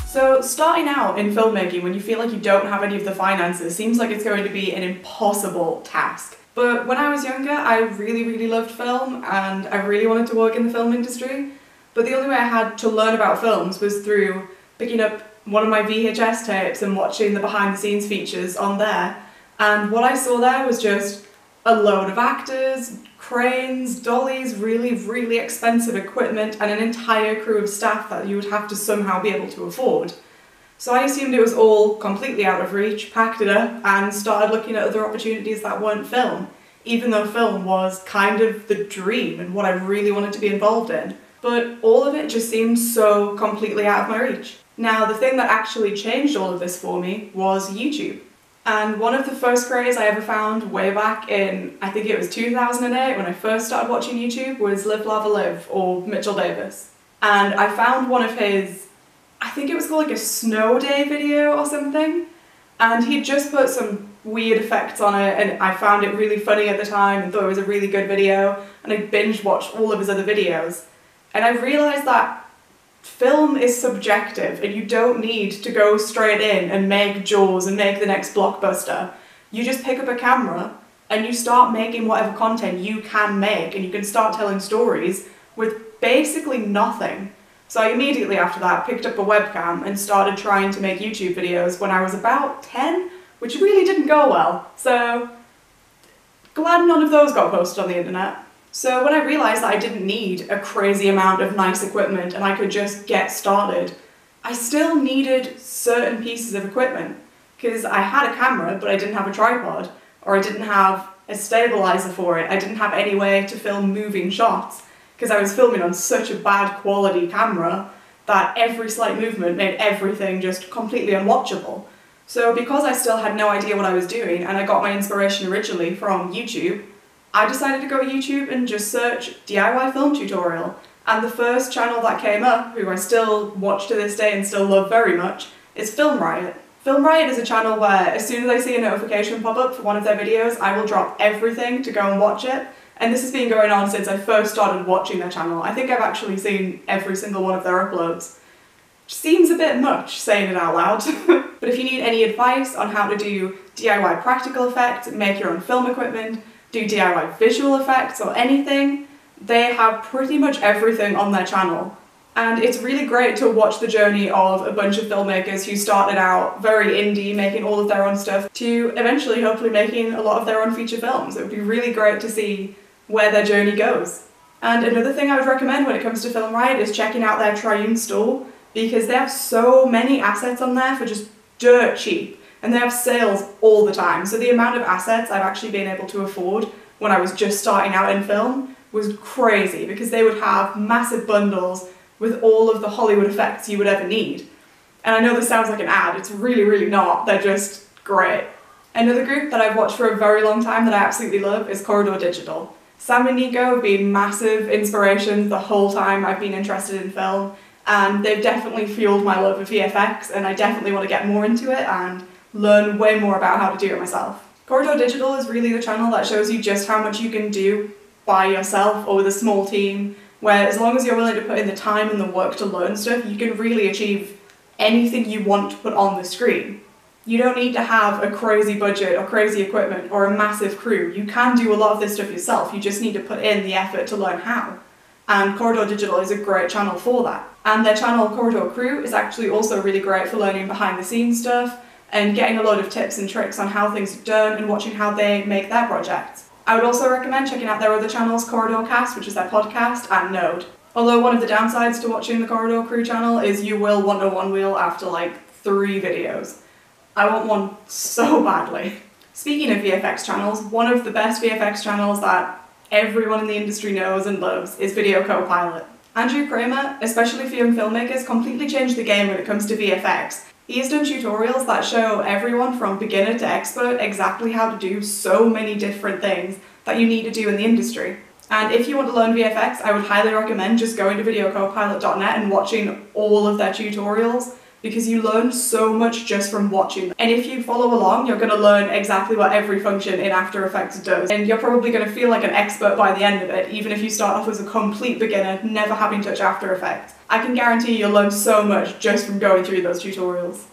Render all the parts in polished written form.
So starting out in filmmaking when you feel like you don't have any of the finances seems like it's going to be an impossible task. But when I was younger, I really loved film and I really wanted to work in the film industry. But the only way I had to learn about films was through picking up one of my VHS tapes and watching the behind the scenes features on there. And what I saw there was just a load of actors, cranes, dollies, really expensive equipment, and an entire crew of staff that you would have to somehow be able to afford. So I assumed it was all completely out of reach, packed it up, and started looking at other opportunities that weren't film, even though film was kind of the dream and what I really wanted to be involved in. But all of it just seemed so completely out of my reach. Now, the thing that actually changed all of this for me was YouTube. And one of the first creators I ever found way back in, I think it was 2008 when I first started watching YouTube, was Live Lava Live, or Mitchell Davis. And I found one of his, I think it was called like a snow day video or something, and he'd just put some weird effects on it and I found it really funny at the time and thought it was a really good video, and I binge watched all of his other videos. And I realised that film is subjective and you don't need to go straight in and make Jaws and make the next blockbuster. You just pick up a camera and you start making whatever content you can make, and you can start telling stories with basically nothing. So I immediately after that picked up a webcam and started trying to make YouTube videos when I was about 10, which really didn't go well. So glad none of those got posted on the internet. So when I realised that I didn't need a crazy amount of nice equipment and I could just get started, I still needed certain pieces of equipment, because I had a camera but I didn't have a tripod, or I didn't have a stabilizer for it. I didn't have any way to film moving shots because I was filming on such a bad quality camera that every slight movement made everything just completely unwatchable. So because I still had no idea what I was doing and I got my inspiration originally from YouTube, I decided to go to YouTube and just search DIY film tutorial, and the first channel that came up, who I still watch to this day and still love very much, is Film Riot. Film Riot is a channel where as soon as I see a notification pop up for one of their videos, I will drop everything to go and watch it, and this has been going on since I first started watching their channel. I think I've actually seen every single one of their uploads. Which seems a bit much saying it out loud, but if you need any advice on how to do DIY practical effects, make your own film equipment, do DIY visual effects or anything, they have pretty much everything on their channel. And it's really great to watch the journey of a bunch of filmmakers who started out very indie, making all of their own stuff, to eventually hopefully making a lot of their own feature films. It would be really great to see where their journey goes. And another thing I would recommend when it comes to Film Riot is checking out their Triune store, because they have so many assets on there for just dirt cheap. And they have sales all the time, so the amount of assets I've actually been able to afford when I was just starting out in film was crazy, because they would have massive bundles with all of the Hollywood effects you would ever need. And I know this sounds like an ad, it's really not, they're just great. Another group that I've watched for a very long time that I absolutely love is Corridor Digital. Sam and Nico have been massive inspirations the whole time I've been interested in film, and they've definitely fueled my love of VFX, and I definitely want to get more into it and learn way more about how to do it myself. Corridor Digital is really the channel that shows you just how much you can do by yourself or with a small team, where as long as you're willing to put in the time and the work to learn stuff, you can really achieve anything you want to put on the screen. You don't need to have a crazy budget or crazy equipment or a massive crew. You can do a lot of this stuff yourself, you just need to put in the effort to learn how. And Corridor Digital is a great channel for that. And their channel Corridor Crew is actually also really great for learning behind the scenes stuff and getting a load of tips and tricks on how things are done and watching how they make their projects. I would also recommend checking out their other channels, Corridor Cast, which is their podcast, and Node. Although one of the downsides to watching the Corridor Crew channel is you will want a one wheel after like 3 videos. I want one so badly. Speaking of VFX channels, one of the best VFX channels that everyone in the industry knows and loves is Video Co-Pilot. Andrew Kramer, especially for young filmmakers, completely changed the game when it comes to VFX. He has done tutorials that show everyone from beginner to expert exactly how to do so many different things that you need to do in the industry. And if you want to learn VFX, I would highly recommend just going to videocopilot.net and watching all of their tutorials, because you learn so much just from watching them. And if you follow along, you're going to learn exactly what every function in After Effects does. And you're probably going to feel like an expert by the end of it, even if you start off as a complete beginner, never having touched After Effects. I can guarantee you'll learn so much just from going through those tutorials.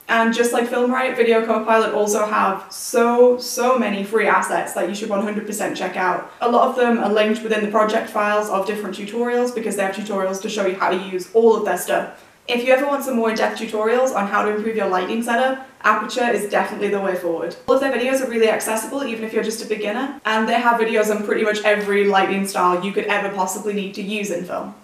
And just like Filmright, Video Copilot also have so many free assets that you should 100% check out. A lot of them are linked within the project files of different tutorials because they have tutorials to show you how to use all of their stuff. If you ever want some more in-depth tutorials on how to improve your lighting setup, Aperture is definitely the way forward. All of their videos are really accessible even if you're just a beginner, and they have videos on pretty much every lighting style you could ever possibly need to use in film.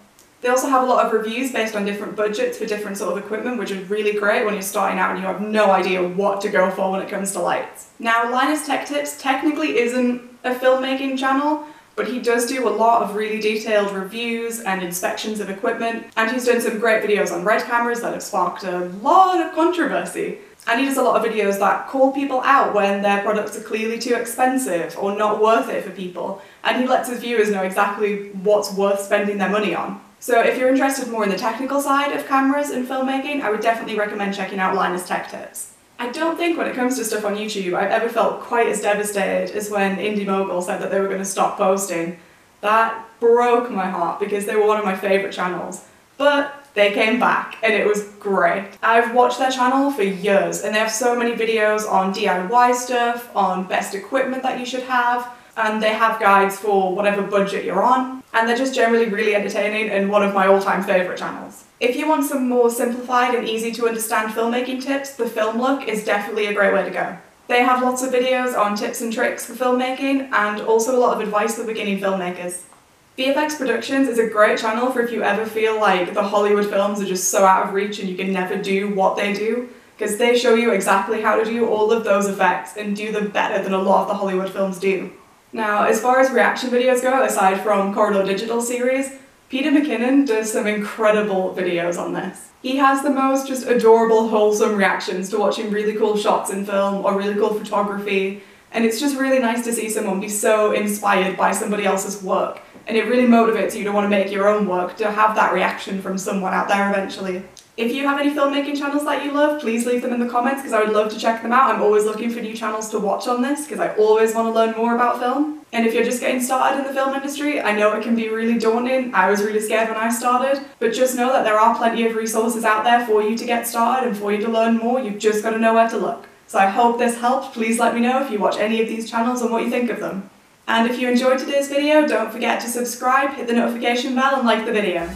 They also have a lot of reviews based on different budgets for different sort of equipment, which is really great when you're starting out and you have no idea what to go for when it comes to lights. Now, Linus Tech Tips technically isn't a filmmaking channel, but he does do a lot of really detailed reviews and inspections of equipment, and he's done some great videos on RED cameras that have sparked a lot of controversy. And he does a lot of videos that call people out when their products are clearly too expensive or not worth it for people, and he lets his viewers know exactly what's worth spending their money on. So if you're interested more in the technical side of cameras and filmmaking, I would definitely recommend checking out Linus Tech Tips. I don't think when it comes to stuff on YouTube I've ever felt quite as devastated as when Indie Mogul said that they were going to stop posting. That broke my heart because they were one of my favourite channels. But they came back and it was great. I've watched their channel for years and they have so many videos on DIY stuff, on best equipment that you should have, and they have guides for whatever budget you're on, and they're just generally really entertaining and one of my all-time favourite channels. If you want some more simplified and easy to understand filmmaking tips, The Film Look is definitely a great way to go. They have lots of videos on tips and tricks for filmmaking and also a lot of advice for beginning filmmakers. VFX Productions is a great channel for if you ever feel like the Hollywood films are just so out of reach and you can never do what they do, because they show you exactly how to do all of those effects and do them better than a lot of the Hollywood films do. Now, as far as reaction videos go, aside from Corridor Digital series, Peter McKinnon does some incredible videos on this. He has the most just adorable, wholesome reactions to watching really cool shots in film or really cool photography, and it's just really nice to see someone be so inspired by somebody else's work, and it really motivates you to want to make your own work, to have that reaction from someone out there eventually. If you have any filmmaking channels that you love, please leave them in the comments because I would love to check them out. I'm always looking for new channels to watch on this because I always want to learn more about film. And if you're just getting started in the film industry, I know it can be really daunting. I was really scared when I started, but just know that there are plenty of resources out there for you to get started and for you to learn more. You've just got to know where to look. So I hope this helped. Please let me know if you watch any of these channels and what you think of them. And if you enjoyed today's video, don't forget to subscribe, hit the notification bell and like the video.